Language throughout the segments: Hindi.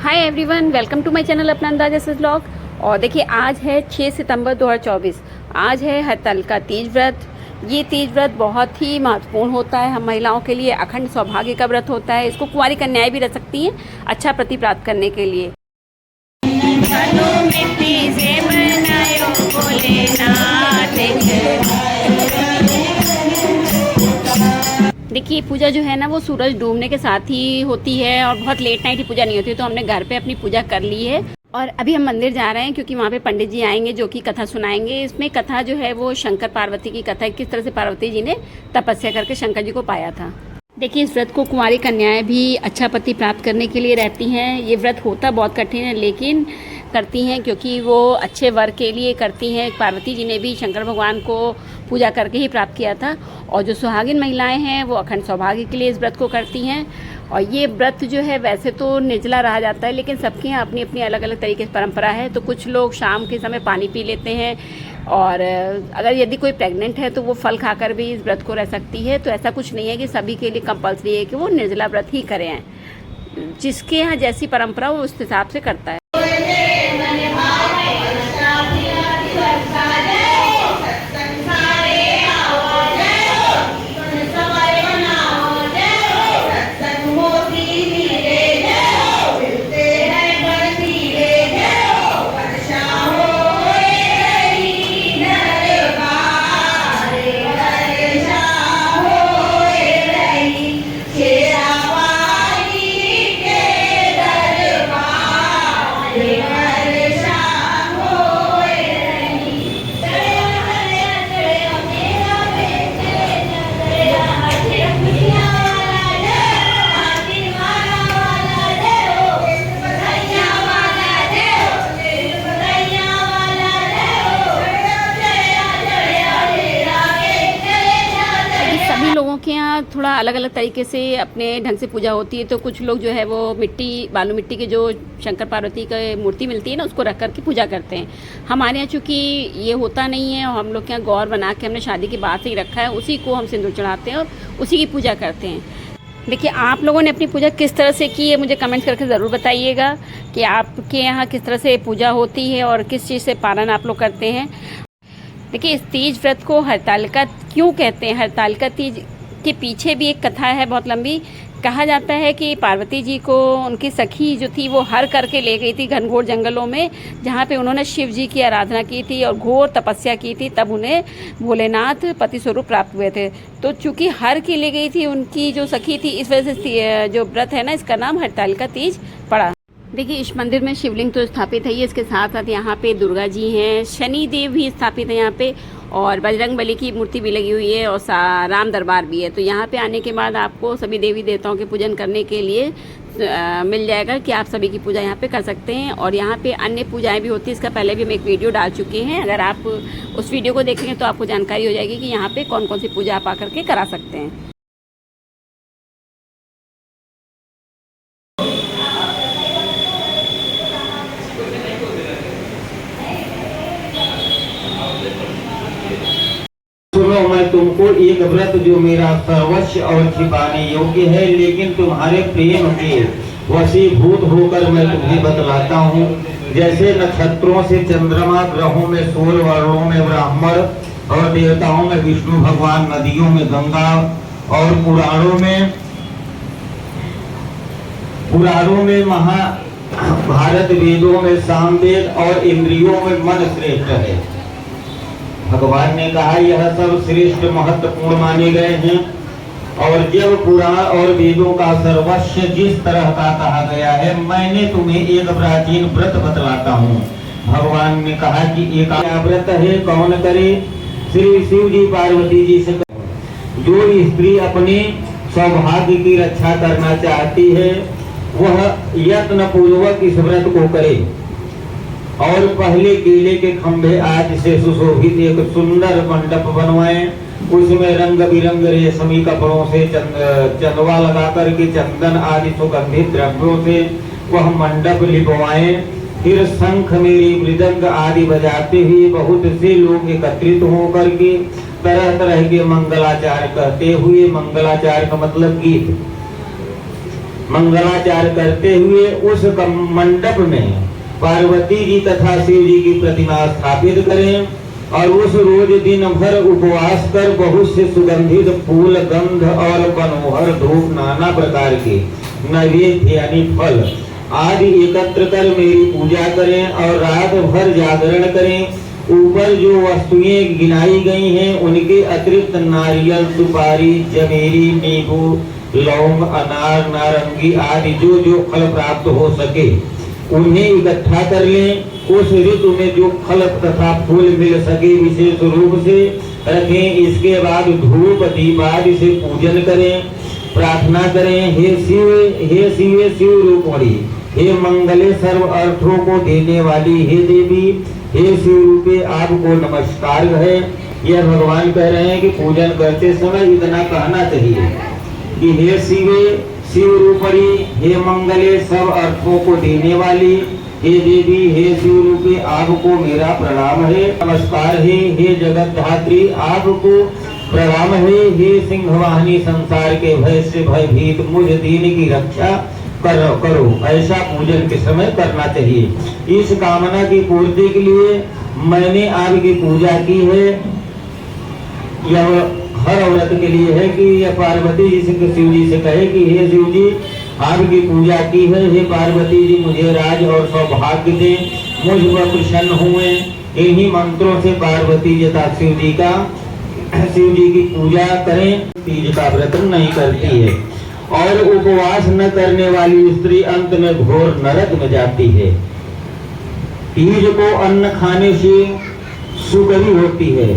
Hi everyone, welcome to my channel अपना अंदाजा से व्लॉग। और देखिए आज है 6 सितंबर 2024। आज है हरतालिका तीज व्रत। ये तीज व्रत बहुत ही महत्वपूर्ण होता है हम महिलाओं के लिए। अखंड सौभाग्य का व्रत होता है। इसको कुंवारी कन्याएं भी रख सकती हैं अच्छा प्रति प्राप्त करने के लिए। देखिए पूजा जो है ना वो सूरज डूबने के साथ ही होती है और बहुत लेट नाइट ही पूजा नहीं होती है। तो हमने घर पे अपनी पूजा कर ली है और अभी हम मंदिर जा रहे हैं क्योंकि वहाँ पे पंडित जी आएंगे जो कि कथा सुनाएंगे। इसमें कथा जो है वो शंकर पार्वती की कथा है, किस तरह से पार्वती जी ने तपस्या करके शंकर जी को पाया था। देखिए इस व्रत को कुंवारी कन्याएं भी अच्छा पति प्राप्त करने के लिए रहती हैं। ये व्रत होता बहुत कठिन है लेकिन करती हैं क्योंकि वो अच्छे वर के लिए करती हैं। पार्वती जी ने भी शंकर भगवान को पूजा करके ही प्राप्त किया था। और जो सुहागिन महिलाएं हैं वो अखंड सौभाग्य के लिए इस व्रत को करती हैं। और ये व्रत जो है वैसे तो निर्जला रहा जाता है लेकिन सबके यहाँ अपनी अपनी अलग अलग तरीके से परंपरा है। तो कुछ लोग शाम के समय पानी पी लेते हैं और अगर यदि कोई प्रेग्नेंट है तो वो फल खाकर भी इस व्रत को रह सकती है। तो ऐसा कुछ नहीं है कि सभी के लिए कंपल्सरी है कि वो निर्जला व्रत ही करें। जिसके यहाँ जैसी परंपरा वो उस हिसाब से करता है। लोगों के यहाँ थोड़ा अलग अलग तरीके से अपने ढंग से पूजा होती है। तो कुछ लोग जो है वो बालू मिट्टी के जो शंकर पार्वती की मूर्ति मिलती है ना उसको रख करके पूजा करते हैं। हमारे यहाँ चूँकि ये होता नहीं है और हम लोग के यहाँ गौर बना के हमने शादी के बाद से ही रखा है, उसी को हम सिंदूर चढ़ाते हैं और उसी की पूजा करते हैं। देखिए आप लोगों ने अपनी पूजा किस तरह से की है मुझे कमेंट करके ज़रूर बताइएगा कि आपके यहाँ किस तरह से पूजा होती है और किस चीज़ से पारण आप लोग करते हैं। देखिए इस तीज व्रत को हरतालिका क्यों कहते हैं? हरतालिका तीज के पीछे भी एक कथा है बहुत लंबी। कहा जाता है कि पार्वती जी को उनकी सखी जो थी वो हर करके ले गई थी घनघोर जंगलों में, जहाँ पे उन्होंने शिव जी की आराधना की थी और घोर तपस्या की थी। तब उन्हें भोलेनाथ पति स्वरूप प्राप्त हुए थे। तो चूँकि हर की ले गई थी उनकी जो सखी थी, इस वजह से जो व्रत है ना इसका नाम हरतालिका तीज पड़ा। देखिए इस मंदिर में शिवलिंग तो स्थापित है ही, इसके साथ साथ यहाँ पे दुर्गा जी हैं, शनि देव भी स्थापित है यहाँ पे और बजरंग बली की मूर्ति भी लगी हुई है और राम दरबार भी है। तो यहाँ पे आने के बाद आपको सभी देवी देवताओं के पूजन करने के लिए मिल जाएगा कि आप सभी की पूजा यहाँ पे कर सकते हैं। और यहाँ पे अन्य पूजाएं भी होती है। इसका पहले भी हम एक वीडियो डाल चुके हैं। अगर आप उस वीडियो को देखेंगे तो आपको जानकारी हो जाएगी कि यहाँ पे कौन कौन सी पूजा आप आकर के करा सकते हैं। सुनो मैं तुमको एक व्रत जो मेरा सर्वस्व और छिपाने योग्य है लेकिन तुम्हारे प्रेम के वशीभूत होकर मैं तुम्हें बतलाता हूँ। जैसे नक्षत्रों से चंद्रमा, ग्रहों में सूर्य, वर्णों में ब्राह्मण और देवताओं में विष्णु भगवान, नदियों में गंगा और पुराणों में महाभारत, वेदों में सामवेद और इंद्रियों में मन श्रेष्ठ है। भगवान ने कहा यह सब श्रेष्ठ महत्वपूर्ण माने गए हैं। और जब पुराण और वेदों का सर्वस्व जिस तरह का कहा गया है, मैंने तुम्हें एक प्राचीन व्रत बतलाता हूँ। भगवान ने कहा कि एक व्रत है, कौन करे? श्री शिव जी पार्वती जी से जो स्त्री अपने सौभाग्य की रक्षा करना चाहती है वह यत्न पूर्वक इस व्रत को करे और पहले केले के खंभे आज से सुशोभित एक सुंदर मंडप बनवाएं। उसमें रंग बिरंग रेशमी कपड़ों से चंदवा लगा करके चंदन आदि सुगंधित द्रव्यों से वह मंडप लिपवाएं। फिर शंख मेरी मृदंग आदि बजाते हुए बहुत से लोग एकत्रित होकर के तरह तरह के मंगलाचार करते हुए, मंगलाचार का मतलब गीत, मंगलाचार करते हुए उस मंडप में पार्वती जी तथा शिव जी की प्रतिमा स्थापित करें और उस रोज दिन भर उपवास कर बहुत से सुगंधित फूल, गंध और मनोहर धूप, नाना प्रकार के नैवेद्य यानी फल आदि एकत्र कर मेरी पूजा करें और रात भर जागरण करें। ऊपर जो वस्तुएं गिनाई गई हैं उनके अतिरिक्त नारियल, सुपारी, जमेरी, नींबू, लौंग, अनार, नारंगी आदि जो जो फल प्राप्त हो सके उन्हें इकट्ठा कर लें। उस ऋतु में जो फल तथा फूल मिल सके विशेष रूप से रखें। इसके बाद धूप दीप आदि से पूजन करें, प्रार्थना करें। हे शिव, हे शिव, शिव रूपमणि, हे मंगले सर्व अर्थों को देने वाली हे देवी, हे शिव रूपे आपको नमस्कार है। यह भगवान कह रहे हैं कि पूजन करते समय इतना कहना चाहिए कि हे शिवे, शिव रूपणी, हे मंगले सब अर्थों को देने वाली हे देवी, हे शिव रूपे आपको मेरा प्रणाम है, नमस्कार है। हे जगत धात्री आपको प्रणाम है। हे सिंहवाहिनी संसार के भय से भयभीत मुझ दीन की रक्षा करो। ऐसा पूजन के समय करना चाहिए। इस कामना की पूर्ति के लिए मैंने आपकी पूजा की है। यह हर औरत के लिए है कि यह पार्वती जी से शिव जी से कहे कि हे शिव जी आपकी पूजा की है। हे पार्वती जी मुझे राज और सौभाग्य दे, मुझ पर प्रसन्न हुए। इन्हीं मंत्रों से पार्वती जी तथा शिव जी की पूजा करें। तीज का व्रत नहीं करती है और उपवास न करने वाली स्त्री अंत में घोर नरक में जाती है। तीज को अन्न खाने से सुगरी होती है,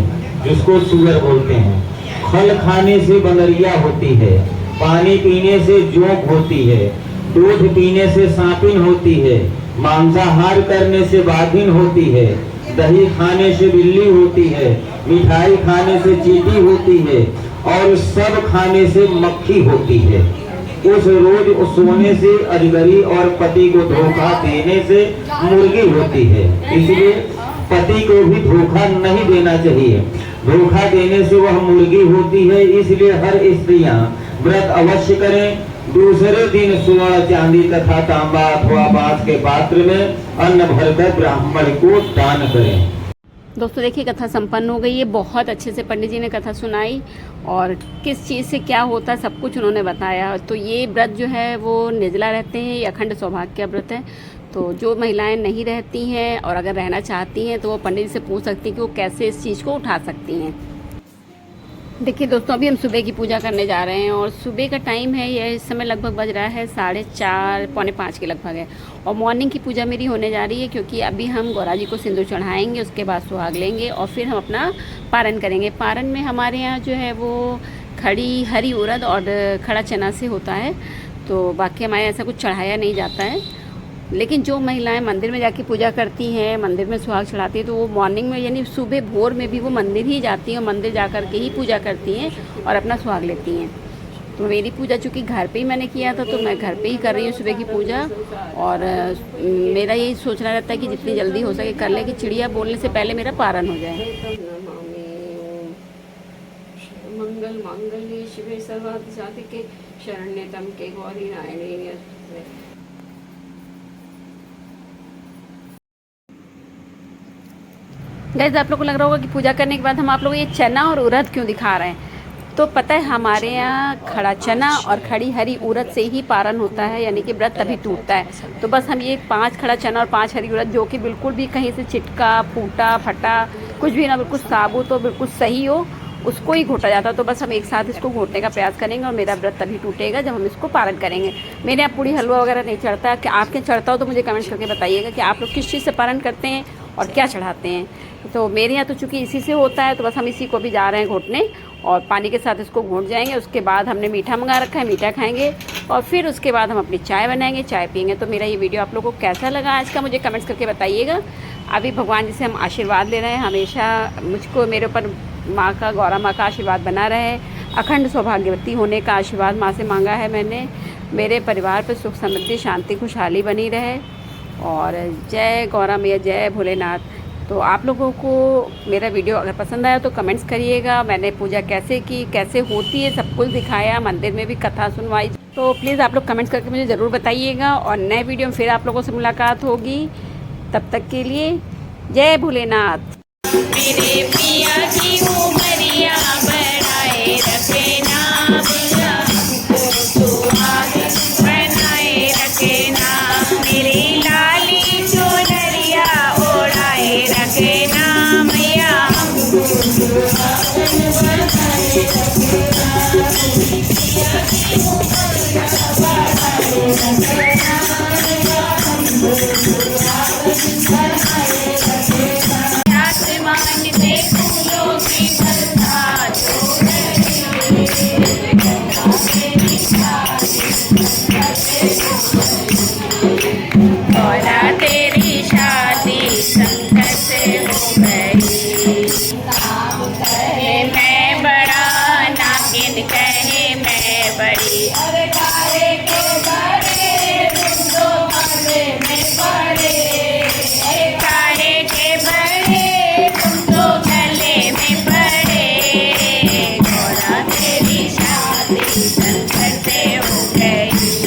जिसको सुगर बोलते हैं। फल खाने से बंदरिया होती है, पानी पीने से जोंक होती है, दूध पीने से सांपिन होती है, मांसाहार करने से बाघिन होती है, दही खाने से बिल्ली होती है, मिठाई खाने से चींटी होती है और सब खाने से मक्खी होती है। उस रोज सोने से अजगरी और पति को धोखा देने से मुर्गी होती है। इसलिए पति को भी धोखा नहीं देना चाहिए, धोखा देने से वह मुर्गी होती है। इसलिए हर स्त्रियां व्रत अवश्य करें। दूसरे दिन स्वर्ण, चांदी तथा तांबा अथवा बांस के पात्र में अन्न भरकर ब्राह्मण को दान करें। दोस्तों देखिए कथा संपन्न हो गई है। बहुत अच्छे से पंडित जी ने कथा सुनाई और किस चीज़ से क्या होता है सब कुछ उन्होंने बताया। तो ये व्रत जो है वो निर्जला रहते हैं, ये अखंड सौभाग्य का व्रत है। तो जो महिलाएं नहीं रहती हैं और अगर रहना चाहती हैं तो वो पंडित जी से पूछ सकती हैं कि वो कैसे इस चीज़ को उठा सकती हैं। देखिए दोस्तों अभी हम सुबह की पूजा करने जा रहे हैं और सुबह का टाइम है, यह इस समय लगभग बज रहा है 4:30 पौने 5 के लगभग है। और मॉर्निंग की पूजा मेरी होने जा रही है क्योंकि अभी हम गौरा जी को सिंदूर चढ़ाएंगे, उसके बाद सुहाग लेंगे और फिर हम अपना पारण करेंगे। पारण में हमारे यहाँ जो है वो खड़ी हरी उड़द और खड़ा चना से होता है। तो बाकी हमारे ऐसा कुछ चढ़ाया नहीं जाता है। लेकिन जो महिलाएं मंदिर में जाके पूजा करती हैं, मंदिर में सुहाग चढ़ाती हैं, तो वो मॉर्निंग में यानी सुबह भोर में भी वो मंदिर ही जाती हैं और मंदिर जा कर के ही पूजा करती हैं और अपना सुहाग लेती हैं। तो मेरी पूजा चूँकि घर पे ही मैंने किया था तो मैं घर पे ही कर रही हूँ सुबह की पूजा। और मेरा यही सोचना रहता है कि जितनी जल्दी हो सके कर ले कि चिड़िया बोलने से पहले मेरा पारण हो जाए। मंगल मांगल्ये शिवे सर्वार्थ साधिके शरण्ये त्र्यंबके गौरी नारायणी। गाइस आप लोगों को लग रहा होगा कि पूजा करने के बाद हम आप लोगों को ये चना और उड़द क्यों दिखा रहे हैं। तो पता है हमारे यहाँ खड़ा चना और खड़ी हरी उड़द से ही पारण होता है, यानी कि व्रत तभी टूटता है। तो बस हम ये 5 खड़ा चना और 5 हरी उड़द जो कि बिल्कुल भी कहीं से चिटका फूटा फटा कुछ भी ना, बिल्कुल साबुत हो, बिल्कुल सही हो, उसको ही घोटा जाता है। तो बस हम एक साथ इसको घोटने का प्रयास करेंगे और मेरा व्रत तभी टूटेगा जब हम इसको पारण करेंगे। मेरे यहाँ पूड़ी हलवा वगैरह नहीं चढ़ता है, कि आपके चढ़ता हो तो मुझे कमेंट करके बताइएगा कि आप लोग किस चीज़ से पारण करते हैं और क्या चढ़ाते हैं। तो मेरे यहाँ तो चूँकि इसी से होता है तो बस हम इसी को भी जा रहे हैं घोटने और पानी के साथ इसको घोट जाएंगे। उसके बाद हमने मीठा मंगा रखा है, मीठा खाएंगे और फिर उसके बाद हम अपनी चाय बनाएंगे, चाय पियेंगे। तो मेरा ये वीडियो आप लोगों को कैसा लगा आज का मुझे कमेंट्स करके बताइएगा। अभी भगवान जी से हम आशीर्वाद ले रहे हैं, हमेशा मुझको मेरे ऊपर माँ का, गौरा माँ का आशीर्वाद बना रहे, अखंड सौभाग्यवती होने का आशीर्वाद माँ से मांगा है मैंने। मेरे परिवार पर सुख समृद्धि शांति खुशहाली बनी रहे। और जय गौरा मैया, जय भोलेनाथ। तो आप लोगों को मेरा वीडियो अगर पसंद आया तो कमेंट्स करिएगा। मैंने पूजा कैसे की, कैसे होती है, सब कुछ दिखाया, मंदिर में भी कथा सुनवाई। तो प्लीज़ आप लोग कमेंट्स करके मुझे ज़रूर बताइएगा। और नए वीडियो में फिर आप लोगों से मुलाकात होगी। तब तक के लिए जय भोलेनाथ। मेरे पिया की उमरिया बढ़ाए रखे नाम, बनाए रखे नाम, मेरी लाली चुनरिया ओढ़ाए रखे नाम मैया। गौरा तेरी शादी शंकर से हो गई, कहे मैं बड़ा नागिन, कहे मैं बड़ी।